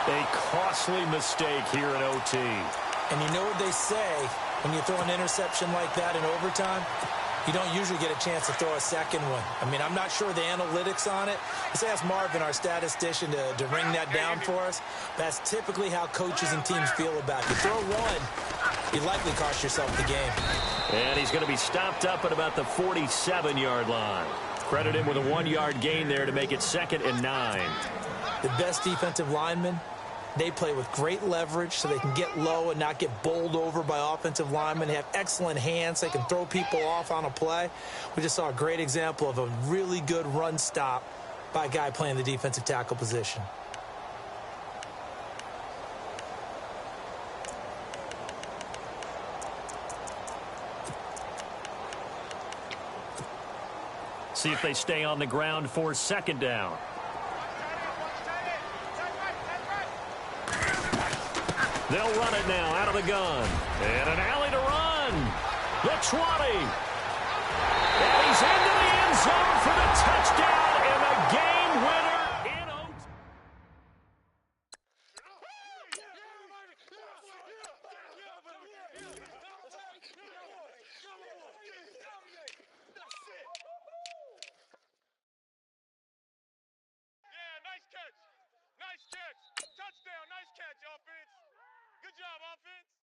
A costly mistake here in OT. And you know what they say when you throw an interception like that in overtime? You don't usually get a chance to throw a second one. I mean, I'm not sure the analytics on it. Let's ask Marvin, our statistician, to ring that down for us. That's typically how coaches and teams feel about it. You throw one, you likely cost yourself the game. And he's going to be stopped up at about the 47-yard line. Credit him with a 1-yard gain there to make it 2nd and 9. The best defensive linemen, they play with great leverage so they can get low and not get bowled over by offensive linemen. They have excellent hands. They can throw people off on a play. We just saw a great example of a really good run stop by a guy playing the defensive tackle position. See if they stay on the ground for 2nd down. They'll run it now out of the gun. And an alley to run. The 20. And he's into the end zone for the touchdown and the game winner in OT. Yeah, nice catch. Nice catch. Touchdown. Nice catch, offense. Good job, offense.